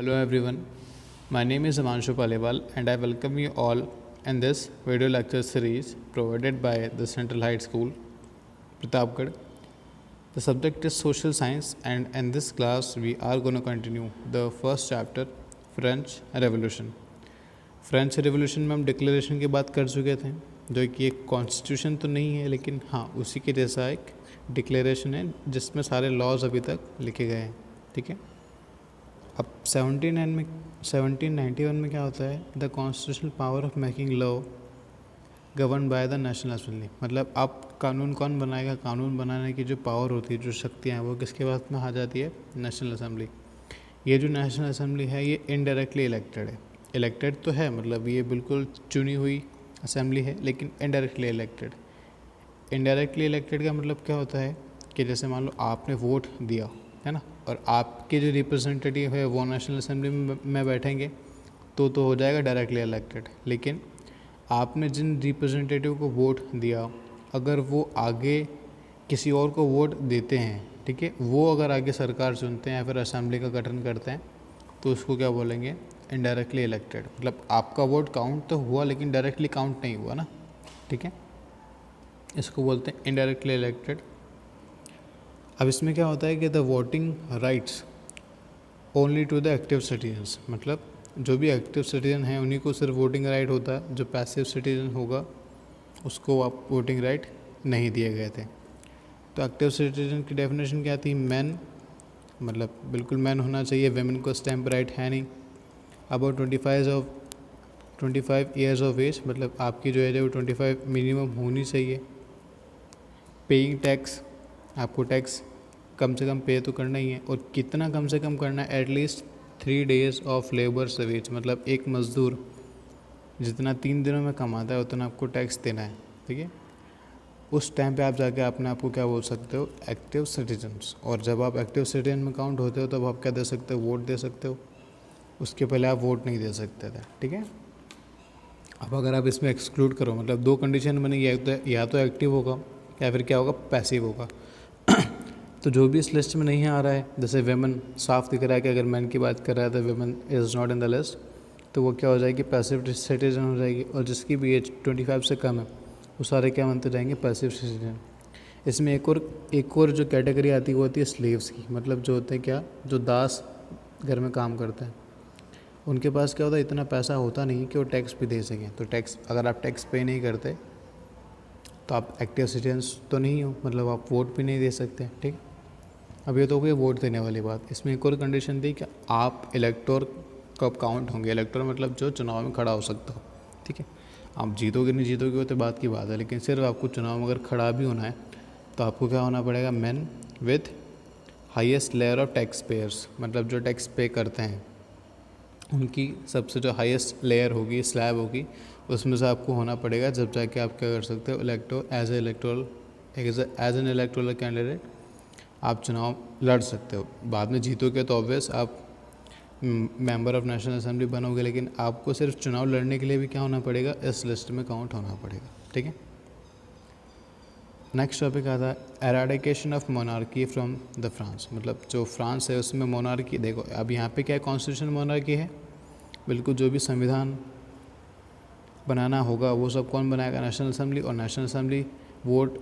Hello everyone, my name is Amanshu Palewal and I welcome you all in this video lecture series provided by the Central High School, Pratapgarh. The subject is social science and in this class we are going to continue the first chapter, French Revolution. French revolution में हम declaration की बात कर चुके थे, जो कि एक कॉन्स्टिट्यूशन तो नहीं है लेकिन हाँ उसी के जैसा एक डिक्लेरेशन है जिसमें सारे लॉज अभी तक लिखे गए हैं. ठीक है. अब 1791 में क्या होता है, the constitutional power of making law govern by the national assembly. मतलब अब कानून कौन बनाएगा, कानून बनाने की जो पावर होती है, जो शक्तियाँ हैं, वो किसके पास में आ जाती है, नेशनल असेंबली. ये जो नेशनल असेंबली है ये इनडायरेक्टली इलेक्टेड है. इलेक्टेड तो है, मतलब ये बिल्कुल चुनी हुई असेंबली है लेकिन इनडायरेक्टली इलेक्टेड. इनडायरेक्टली इलेक्टेड का मतलब क्या होता है कि जैसे मान लो आपने वोट दिया है ना, और आपके जो रिप्रेजेंटेटिव है वो नेशनल असेंबली में बैठेंगे तो हो जाएगा डायरेक्टली इलेक्टेड. लेकिन आपने जिन रिप्रेजेंटेटिव को वोट दिया, अगर वो आगे किसी और को वोट देते हैं, ठीक है, वो अगर आगे सरकार चुनते हैं या फिर असेंबली का गठन करते हैं तो उसको क्या बोलेंगे, इनडायरेक्टली इलेक्टेड. मतलब आपका वोट काउंट तो हुआ लेकिन डायरेक्टली काउंट नहीं हुआ ना. ठीक है, इसको बोलते हैं इनडायरेक्टली इलेक्टेड. अब इसमें क्या होता है कि the voting rights only to the active citizens. मतलब जो भी एक्टिव सिटीजन हैं उन्हीं को सिर्फ वोटिंग राइट होता है. जो पैसिव सिटीजन होगा उसको आप वोटिंग राइट नहीं दिए गए थे. तो एक्टिव सिटीजन की डेफिनेशन क्या थी, मैन, मतलब बिल्कुल मैन होना चाहिए. वेमेन को स्टैम्प राइट है नहीं. अबाउट 25 ईयर्स ऑफ एज, मतलब आपकी जो एज है वो 25 मिनिमम होनी चाहिए. पेइंग टैक्स, आपको टैक्स कम से कम पे तो करना ही है. और कितना कम से कम करना है, at least 3 days of labour service. मतलब एक मज़दूर जितना 3 दिनों में कमाता है उतना आपको टैक्स देना है. ठीक है, उस टाइम पे आप जाके अपने आप को क्या बोल सकते हो, एक्टिव सिटीजन्स. और जब आप एक्टिव सिटीजन में काउंट होते हो तब आप क्या दे सकते हो, वोट दे सकते हो. उसके पहले आप वोट नहीं दे सकते थे. ठीक है. अब अगर आप इसमें एक्सक्लूड करो, मतलब 2 कंडीशन बनेगी, या तो एक्टिव होगा या फिर क्या होगा, पैसिव होगा. तो जो भी इस लिस्ट में नहीं आ रहा है, जैसे वेमन, साफ दिख रहा है कि अगर मैन की बात कर रहा है तो woman is not in the list, तो वो क्या हो जाएगी, पैसिव सिटीजन हो जाएगी. और जिसकी भी एज 25 से कम है वो सारे क्या बनते जाएंगे, पैसिव सिटीजन. इसमें एक और जो कैटेगरी आती है वो होती है स्लेव्स की. मतलब जो होते हैं क्या, जो दास घर में काम करते हैं, उनके पास क्या होता है, इतना पैसा होता नहीं कि वो टैक्स भी दे सकें. तो टैक्स, अगर आप टैक्स पे नहीं करते तो आप एक्टिव सिटीजन्स तो नहीं हो, मतलब आप वोट भी नहीं दे सकते. ठीक. अब ये तो हो गई वोट देने वाली बात. इसमें एक और कंडीशन थी कि आप इलेक्टोर कब काउंट होंगे. इलेक्टोर मतलब जो चुनाव में खड़ा हो सकता हो. ठीक है, आप जीतोगे नहीं जीतोगे वो तो बात की बात है, लेकिन सिर्फ आपको चुनाव में अगर खड़ा भी होना है तो आपको क्या होना पड़ेगा, man with highest layer of tax payers. मतलब जो टैक्स पे करते हैं उनकी सबसे जो हाईएस्ट लेयर होगी, स्लैब होगी, उसमें से आपको होना पड़ेगा. जब जाके आप क्या कर सकते हो, एज एन इलेक्टोरल कैंडिडेट आप चुनाव लड़ सकते हो. बाद में जीतोगे तो ऑब्वियस आप मेंबर ऑफ नेशनल असेंबली बनोगे, लेकिन आपको सिर्फ चुनाव लड़ने के लिए भी क्या होना पड़ेगा, इस लिस्ट में काउंट होना पड़ेगा. ठीक है. नेक्स्ट टॉपिक आता है eradication of monarchy from the France. मतलब जो फ्रांस है उसमें मोनार्की, देखो अब यहाँ पे क्या है, कॉन्स्टिट्यूशन मोनार्की है. बिल्कुल जो भी संविधान बनाना होगा वो सब कौन बनाएगा, नेशनल असेंबली. और नेशनल असेंबली वोट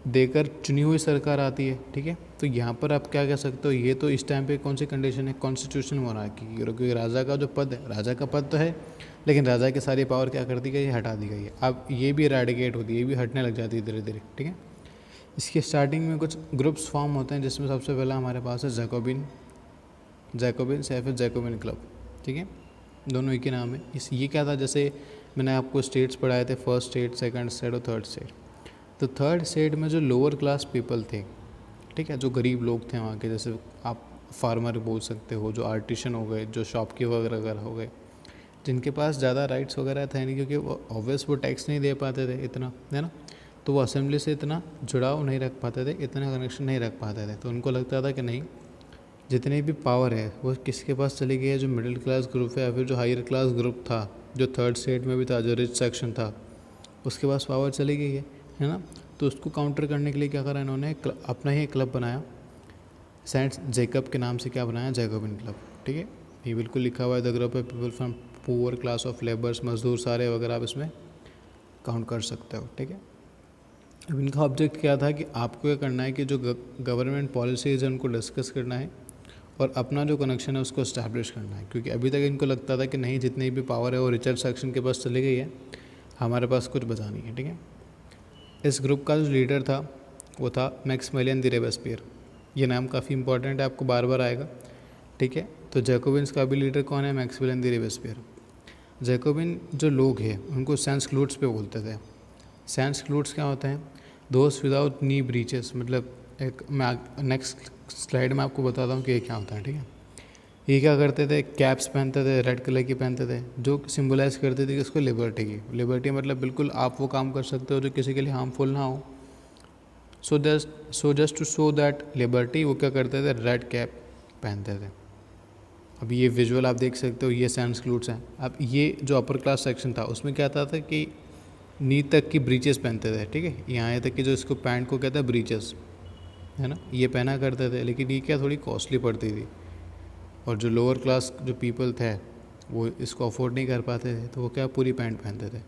देकर चुनी हुई सरकार आती है. ठीक है, तो यहाँ पर आप क्या कह सकते हो, ये तो इस टाइम पे कौन सी कंडीशन है, कॉन्स्टिट्यूशन मोनार्की की. क्योंकि राजा का जो पद है, राजा का पद तो है लेकिन राजा की सारी पावर क्या कर दी गई है, हटा दी गई है. अब ये भी एराडिकेट होती है, ये भी हटने लग जाती है धीरे धीरे. ठीक है. इसकी स्टार्टिंग में कुछ ग्रुप्स फॉर्म होते हैं जिसमें सबसे पहला हमारे पास है जैकोबिन या फिर जैकोबिन क्लब. ठीक है, दोनों एक ही नाम है. ये क्या था, जैसे मैंने आपको स्टेट्स पढ़ाए थे, फर्स्ट स्टेट, सेकंड स्टेट और थर्ड स्टेट. तो थर्ड स्टेट में जो लोअर क्लास पीपल थे, ठीक है, जो गरीब लोग थे वहाँ के, जैसे आप फार्मर बोल सकते हो, जो आर्टिशन हो गए, जो शॉपकीपर वगैरह हो गए, जिनके पास ज़्यादा राइट्स वगैरह थे नहीं, क्योंकि वो ऑब्वियस वो टैक्स नहीं दे पाते थे इतना, है ना. तो वो असेंबली से इतना जुड़ाव नहीं रख पाते थे, इतना कनेक्शन नहीं रख पाते थे. तो उनको लगता था कि नहीं, जितनी भी पावर है वो किसके पास चली गई है, जो मिडिल क्लास ग्रुप है या फिर जो हायर क्लास ग्रुप था, जो थर्ड स्टेट में भी था, जो रिच सेक्शन था, उसके पास पावर चली गई है ना. तो उसको काउंटर करने के लिए क्या करा इन्होंने, अपना ही क्लब बनाया, सेंट जेकब के नाम से क्या बनाया, जैकोबिन क्लब. ठीक है, ये बिल्कुल लिखा हुआ है the group of people from poor class of labours, मजदूर सारे वगैरह आप इसमें काउंट कर सकते हो, ठीक है। अब इनका ऑब्जेक्ट क्या था कि आपको क्या करना है कि जो गवर्नमेंट पॉलिसीज़ है उनको डिस्कस करना है और अपना जो कनेक्शन है उसको इस्टेब्लिश करना है, क्योंकि अभी तक इनको लगता था कि नहीं जितनी भी पावर है वो रिचर्ड सेक्शन के पास चली गई है, हमारे पास कुछ बचा नहीं है, ठीक है। इस ग्रुप का जो लीडर था वो था मैक्सिमिलियन दी रोबेस्पियर। ये नाम काफ़ी इंपॉर्टेंट है, आपको बार बार आएगा, ठीक है। तो जैकोबिन्स का भी लीडर कौन है? मैक्सिमिलियन दी रोबेस्पियर। जैकोबिन जो लोग हैं उनको सैंस-क्लूड्स पे बोलते थे। सैंस-क्लूड्स क्या होते हैं? दोस्त विदाउट नी ब्रीचेस, मतलब एक मैं नेक्स्ट स्लाइड में आपको बताता हूँ कि ये क्या होता है, ठीक है। ये क्या करते थे? कैप्स पहनते थे, रेड कलर की पहनते थे, जो सिम्बलाइज करती थी किसको? लिबर्टी की। लिबर्टी मतलब बिल्कुल आप वो काम कर सकते हो जो किसी के लिए हार्मफुल ना हो। So just to show that liberty वो क्या करते थे? रेड कैप पहनते थे। अब ये विजुअल आप देख सकते हो, ये सैंस-क्लूड्स हैं। अब ये जो अपर क्लास सेक्शन था उसमें क्या था कि नी तक की ब्रीचेस पहनते थे, ठीक है। यहाँ तक कि जो इसको पैंट को कहते हैं ब्रीचेस, है ना, ये पहना करते थे, लेकिन ये क्या थोड़ी कॉस्टली पड़ती थी और जो लोअर क्लास जो पीपल थे वो इसको अफोर्ड नहीं कर पाते थे, तो वो क्या पूरी पैंट पहनते थे।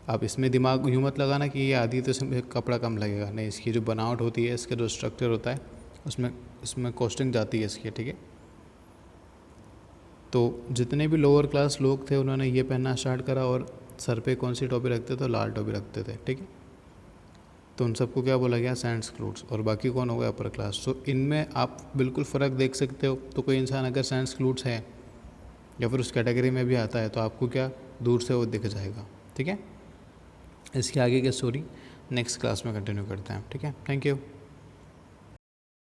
अब इसमें दिमाग यूँ मत लगाना कि ये आधी तो इसमें कपड़ा कम लगेगा, नहीं, इसकी जो बनावट होती है, इसका जो स्ट्रक्चर होता है उसमें कॉस्टिंग जाती है इसकी, ठीक है। तो जितने भी लोअर क्लास लोग थे उन्होंने ये पहनना स्टार्ट करा और सर पे कौन सी टोपी रखते थे? लाल टोपी रखते थे, ठीक है। तो उन सबको क्या बोला गया? सैंस-क्लूड्स। और बाकी कौन हो गया? Upper class. तो इनमें आप बिल्कुल फ़र्क देख सकते हो। तो कोई इंसान अगर सैंस-क्लूड्स है या फिर उस कैटेगरी में भी आता है तो आपको क्या दूर से वो दिख जाएगा, ठीक है। इसके आगे की स्टोरी नेक्स्ट क्लास में कंटिन्यू करते हैं, ठीक है। Thank you.